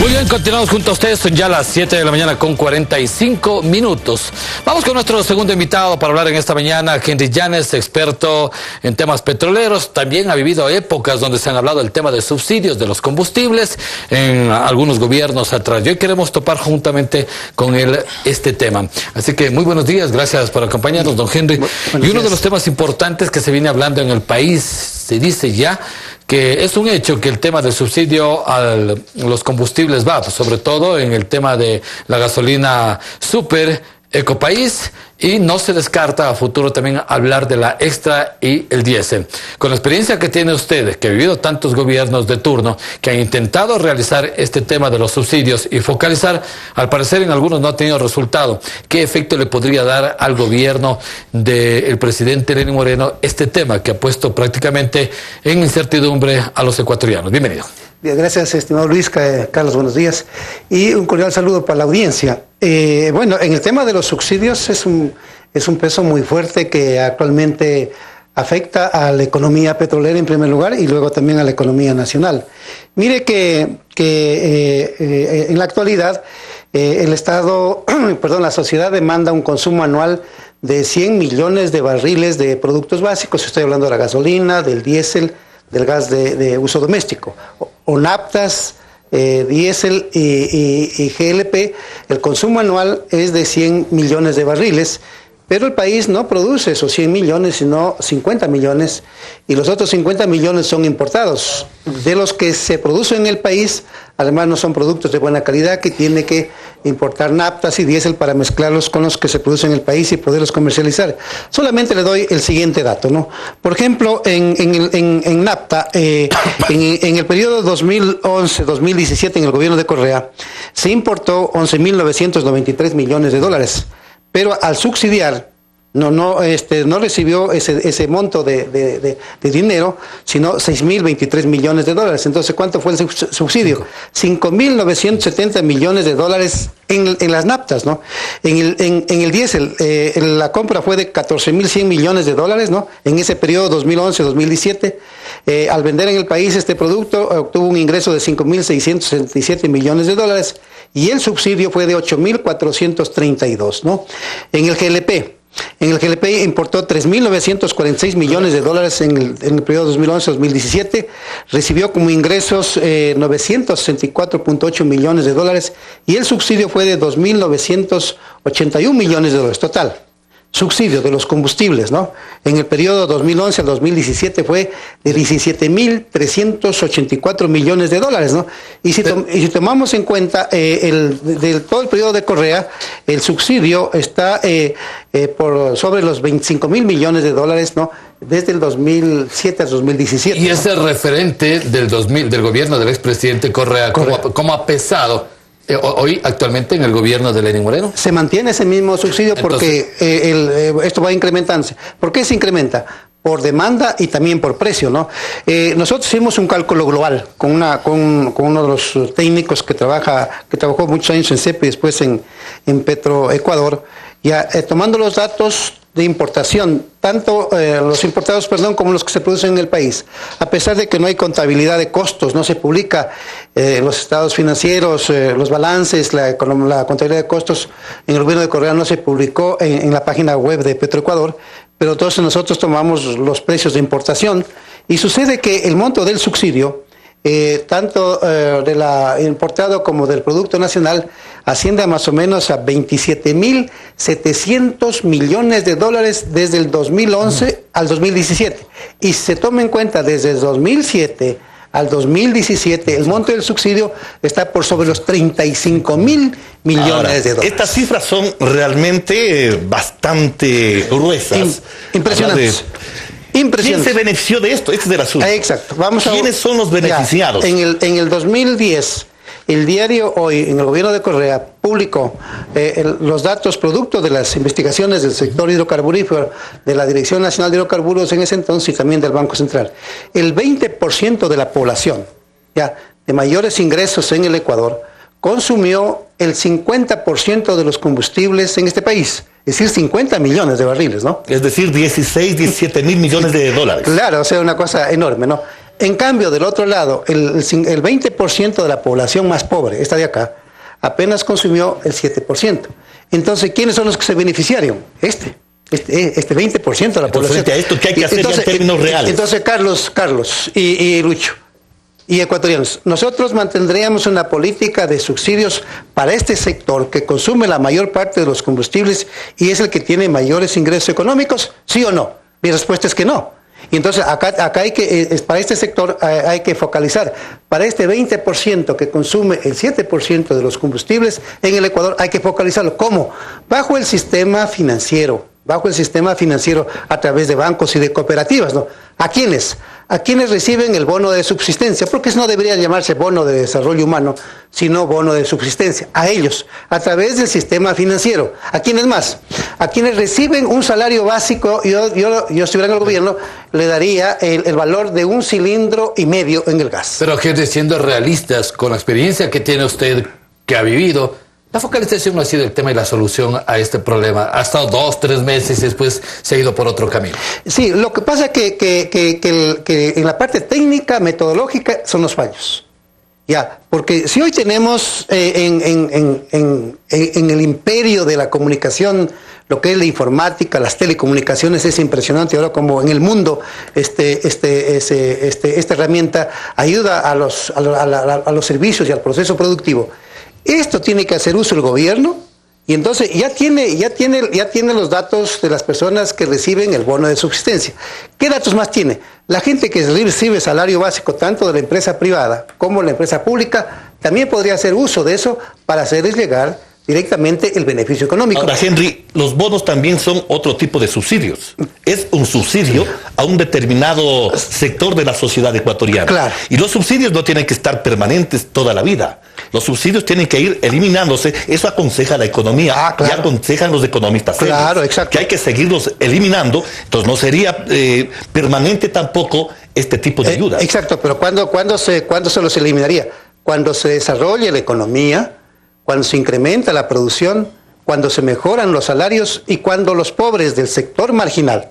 Muy bien, continuamos junto a ustedes, son ya las 7 de la mañana con 45 minutos. Vamos con nuestro segundo invitado para hablar en esta mañana, Henry Llanes, experto en temas petroleros. También ha vivido épocas donde se han hablado del tema de subsidios de los combustibles en algunos gobiernos atrás. Y hoy queremos topar juntamente con él este tema. Así que muy buenos días, gracias por acompañarnos, don Henry. Y uno de los temas importantes que se viene hablando en el país, se dice ya, que es un hecho que el tema del subsidio a los combustibles va, sobre todo en el tema de la gasolina super Ecopaís, y no se descarta a futuro también hablar de la extra y el diésel. Con la experiencia que tiene usted, que ha vivido tantos gobiernos de turno que han intentado realizar este tema de los subsidios y focalizar, al parecer en algunos no ha tenido resultado. ¿Qué efecto le podría dar al gobierno del presidente Lenín Moreno este tema que ha puesto prácticamente en incertidumbre a los ecuatorianos? Bienvenido. Bien, gracias, estimado Luis. Carlos, buenos días. Y un cordial saludo para la audiencia. Bueno, en el tema de los subsidios es un peso muy fuerte que actualmente afecta a la economía petrolera en primer lugar y luego también a la economía nacional. Mire que en la actualidad el Estado, la sociedad demanda un consumo anual de 100 millones de barriles de productos básicos. Estoy hablando de la gasolina, del diésel, del gas de uso doméstico, o naftas, diésel y GLP. El consumo anual es de 100 millones de barriles, pero el país no produce esos 100 millones, sino 50 millones, y los otros 50 millones son importados. De los que se producen en el país, además no son productos de buena calidad, que tiene que importar naftas y diésel para mezclarlos con los que se producen en el país y poderlos comercializar. Solamente le doy el siguiente dato, ¿no? Por ejemplo, en nafta, en el periodo 2011-2017, en el gobierno de Correa, se importó 11.993 millones de dólares. Pero al subsidiar, no recibió ese monto de dinero, sino 6.023 millones de dólares. Entonces, ¿cuánto fue el subsidio? 5.970 millones de dólares en las naftas, ¿no? En el diésel, la compra fue de 14.100 millones de dólares, ¿no? En ese periodo 2011-2017, al vender en el país este producto, obtuvo un ingreso de 5.667 millones de dólares y el subsidio fue de 8.432, ¿no? En el GLP importó 3.946 millones de dólares en el periodo 2011-2017, recibió como ingresos 964.8 millones de dólares y el subsidio fue de 2.981 millones de dólares total. Subsidio de los combustibles, ¿no? En el periodo 2011 al 2017 fue de 17.384 millones de dólares, ¿no? Y si tomamos en cuenta todo el periodo de Correa, el subsidio está por sobre los 25.000 millones de dólares, ¿no? Desde el 2007 al 2017. Y ese referente del del gobierno del expresidente Correa, ¿cómo ha pesado hoy actualmente en el gobierno de Lenín Moreno? Se mantiene ese mismo subsidio porque esto va incrementándose. ¿Por qué se incrementa? Por demanda y también por precio, ¿no? Nosotros hicimos un cálculo global con uno de los técnicos que trabajó muchos años en CEP y después en Petroecuador, ya tomando los datos de importación, tanto los importados, como los que se producen en el país. A pesar de que no hay contabilidad de costos, no se publica los estados financieros, los balances, la contabilidad de costos en el gobierno de Correa no se publicó en la página web de Petroecuador, pero entonces nosotros tomamos los precios de importación y sucede que el monto del subsidio, tanto de la importado como del Producto Nacional, asciende a más o menos a 27.700 millones de dólares desde el 2011 al 2017. Y se toma en cuenta desde el 2007 al 2017, el monto del subsidio está por sobre los 35.000 millones de dólares. Estas cifras son realmente bastante gruesas. Impresionantes. ¿Quién se benefició de esto? Este es el asunto. Exacto. ¿Quiénes son los beneficiados? En el 2010, el diario Hoy, en el gobierno de Correa, publicó los datos producto de las investigaciones del sector hidrocarburífero, de la Dirección Nacional de Hidrocarburos en ese entonces y también del Banco Central. El 20% de la población de mayores ingresos en el Ecuador consumió el 50% de los combustibles en este país. Es decir, 50 millones de barriles, ¿no? Es decir, 17 mil millones de dólares. Claro, o sea, una cosa enorme, ¿no? En cambio, del otro lado, el 20% de la población más pobre, esta de acá, apenas consumió el 7%. Entonces, ¿quiénes son los que se beneficiaron? Este 20% de la población. Frente a esto, ¿qué hay que hacer en términos reales? Entonces, Carlos y Lucho y ecuatorianos, nosotros mantendríamos una política de subsidios para este sector que consume la mayor parte de los combustibles y es el que tiene mayores ingresos económicos, ¿sí o no? Mi respuesta es que no. Y entonces acá hay que, para este sector hay que focalizar. Para este 20% que consume el 7% de los combustibles en el Ecuador hay que focalizarlo. ¿Cómo? Bajo el sistema financiero a través de bancos y de cooperativas, ¿no? ¿A quiénes? A quienes reciben el bono de subsistencia, porque eso no debería llamarse bono de desarrollo humano, sino bono de subsistencia. A ellos, a través del sistema financiero. ¿A quiénes más? A quienes reciben un salario básico, yo estuviera en el gobierno, le daría el valor de 1,5 cilindros en el gas. Pero gente, siendo realistas, con la experiencia que tiene usted, que ha vivido, la focalización no ha sido el tema y la solución a este problema. Ha estado 2, 3 meses y después se ha ido por otro camino. Sí, lo que pasa es que en la parte técnica, metodológica, son los fallos. Ya, porque si hoy tenemos en el imperio de la comunicación, lo que es la informática, las telecomunicaciones, es impresionante ahora como en el mundo esta herramienta ayuda a los servicios y al proceso productivo. Esto tiene que hacer uso el gobierno y entonces ya tiene los datos de las personas que reciben el bono de subsistencia. ¿Qué datos más tiene? La gente que recibe salario básico tanto de la empresa privada como de la empresa pública también podría hacer uso de eso para hacerles llegar directamente el beneficio económico. Ahora, Henry, los bonos también son otro tipo de subsidios. Es un subsidio a un determinado sector de la sociedad ecuatoriana. Claro. Y los subsidios no tienen que estar permanentes toda la vida. Los subsidios tienen que ir eliminándose. Eso aconseja la economía. Claro. Y aconsejan los economistas. Claro, exacto. Que hay que seguirlos eliminando. Entonces no sería permanente tampoco este tipo de ayuda. Exacto, pero ¿cuándo se los eliminaría? Cuando se desarrolle la economía, cuando se incrementa la producción, cuando se mejoran los salarios y cuando los pobres del sector marginal,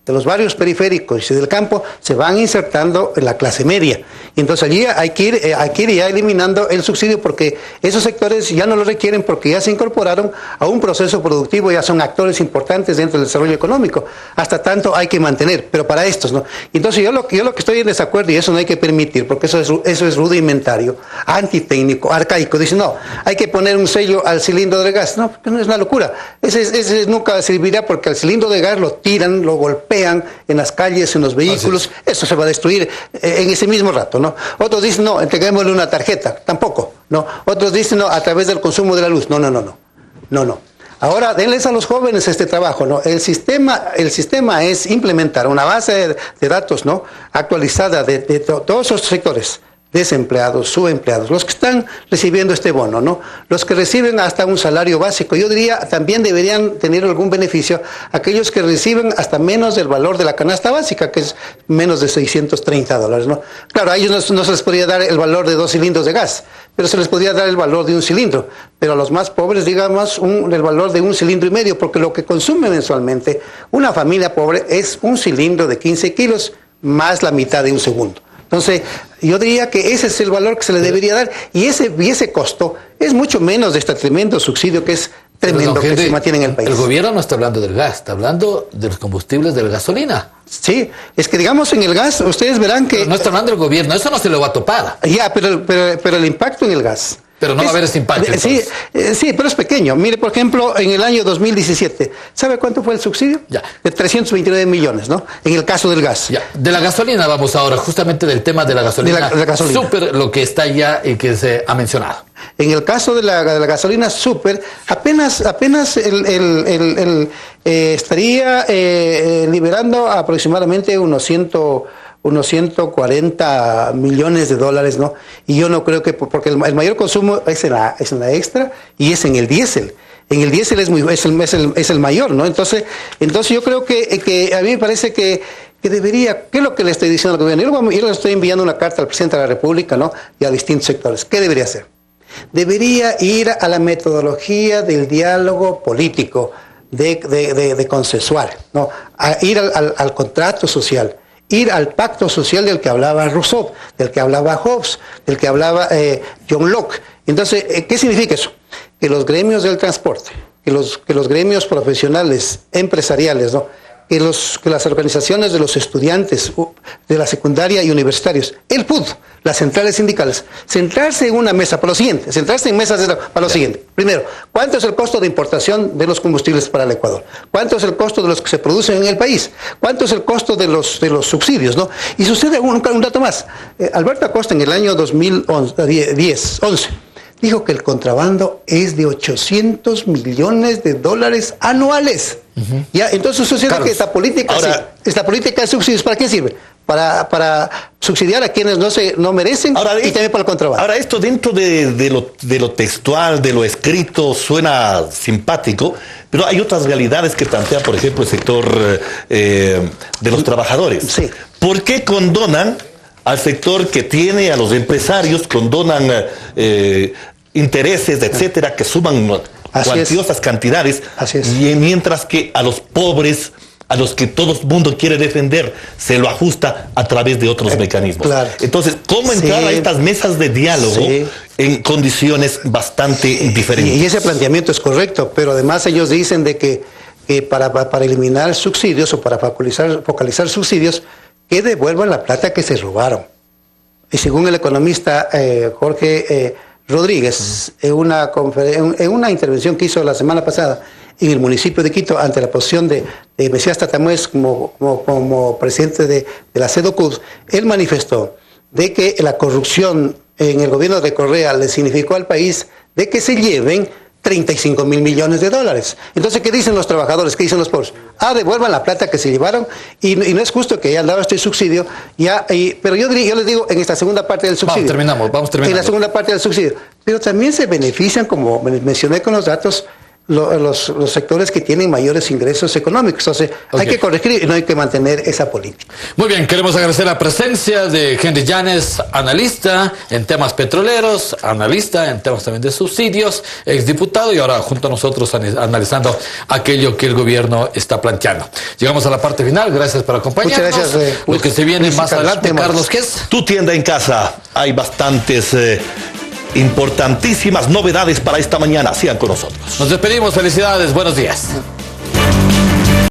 de los barrios periféricos y del campo, se van insertando en la clase media. Y entonces allí hay que ir ya eliminando el subsidio porque esos sectores ya no lo requieren porque ya se incorporaron a un proceso productivo, ya son actores importantes dentro del desarrollo económico. Hasta tanto hay que mantener, pero para estos, ¿no? Entonces yo lo que estoy en desacuerdo y eso no hay que permitir porque eso es rudimentario, antitécnico, arcaico. Dice, no, hay que poner un sello al cilindro de gas. No, porque no es una locura. Ese nunca servirá porque al cilindro de gas lo tiran, lo golpean en las calles, en los vehículos, eso se va a destruir en ese mismo rato, ¿no? Otros dicen, no, entreguémosle una tarjeta, tampoco, ¿no? Otros dicen, no, a través del consumo de la luz, no. Ahora, denles a los jóvenes este trabajo, ¿no? El sistema es implementar una base de datos, ¿no? Actualizada de todos esos sectores, desempleados, subempleados, los que están recibiendo este bono, ¿no? Los que reciben hasta un salario básico, yo diría, también deberían tener algún beneficio aquellos que reciben hasta menos del valor de la canasta básica, que es menos de $630, ¿no? Claro, a ellos no se les podría dar el valor de 2 cilindros de gas, pero se les podría dar el valor de 1 cilindro, pero a los más pobres, digamos, el valor de 1,5 cilindros, porque lo que consume mensualmente una familia pobre es 1 cilindro de 15 kilos más la mitad de un segundo. Entonces, yo diría que ese es el valor que se le debería dar y ese costo es mucho menos de este tremendo subsidio que es tremendo que se mantiene en el país. El gobierno no está hablando del gas, está hablando de los combustibles de la gasolina. Sí, es que digamos en el gas, ustedes verán que... Pero no está hablando del gobierno, eso no se lo va a topar. Ya, pero el impacto en el gas... Pero no va a haber ese impacto. Sí, pero es pequeño. Mire, por ejemplo, en el año 2017, ¿sabe cuánto fue el subsidio? Ya. De 329 millones, ¿no? En el caso del gas. Ya. De la gasolina vamos ahora, justamente del tema de la gasolina. De la gasolina. Súper lo que está ya y que se ha mencionado. En el caso de la gasolina súper, apenas estaría liberando aproximadamente unos 140 millones de dólares, ¿no? Y yo no creo que, porque el mayor consumo es en la extra y es en el diésel. En el diésel es el mayor, ¿no? Entonces yo creo que a mí me parece que debería, ¿qué es lo que le estoy diciendo al gobierno? Yo le estoy enviando una carta al presidente de la República, ¿no? Y a distintos sectores. ¿Qué debería hacer? Debería ir a la metodología del diálogo político, de consensuar, ¿no? A ir al contrato social ir al pacto social del que hablaba Rousseau, del que hablaba Hobbes, del que hablaba John Locke. Entonces, ¿qué significa eso? Que los gremios del transporte, que los gremios profesionales, empresariales, ¿no?, que las organizaciones de los estudiantes de la secundaria y universitarios, el PUD, las centrales sindicales, centrarse en una mesa para lo siguiente, centrarse en mesas para lo siguiente. Primero, ¿cuánto es el costo de importación de los combustibles para el Ecuador? ¿Cuánto es el costo de los que se producen en el país? ¿Cuánto es el costo de los subsidios, ¿no? Y sucede un dato más. Alberto Acosta en el año 2011 dijo que el contrabando es de $800 millones anuales. Ya, entonces sucede Carlos, que esta política de subsidios, ¿para qué sirve? Para subsidiar a quienes no merecen y también para el contrabando. Ahora, esto dentro de lo textual, de lo escrito, suena simpático, pero hay otras realidades que plantea, por ejemplo, el sector de los trabajadores. Sí. ¿Por qué condonan al sector que tiene, a los empresarios, condonan intereses, etcétera, que suman cuantiosas cantidades, y mientras que a los pobres, a los que todo el mundo quiere defender, se lo ajusta a través de otros mecanismos? Claro. Entonces, ¿cómo entrar a estas mesas de diálogo en condiciones bastante diferentes? Y ese planteamiento es correcto, pero además ellos dicen de que para eliminar subsidios o para focalizar subsidios, que devuelvan la plata que se robaron. Y según el economista Jorge Rodríguez, en una intervención que hizo la semana pasada en el municipio de Quito ante la posición de Mesías Tatamuez como presidente de la CEDOCUD, él manifestó de que la corrupción en el gobierno de Correa le significó al país de que se lleven $35 mil millones. Entonces, ¿qué dicen los trabajadores? ¿Qué dicen los pobres? Devuelvan la plata que se llevaron y no es justo que hayan dado este subsidio. Pero yo les digo, en esta segunda parte del subsidio. Vamos terminando. En la segunda parte del subsidio. Pero también se benefician, como mencioné con los datos, los sectores que tienen mayores ingresos económicos. Entonces, hay que corregir y no hay que mantener esa política. Muy bien, queremos agradecer la presencia de Henry Llanes, analista en temas petroleros, analista en temas también de subsidios, exdiputado y ahora junto a nosotros analizando aquello que el gobierno está planteando. Llegamos a la parte final, gracias por acompañarnos. Muchas gracias. Lo que se viene más adelante, Carlos, ¿qué es? Tu tienda en casa, hay bastantes importantísimas novedades para esta mañana. Sigan con nosotros. Nos despedimos, felicidades, buenos días.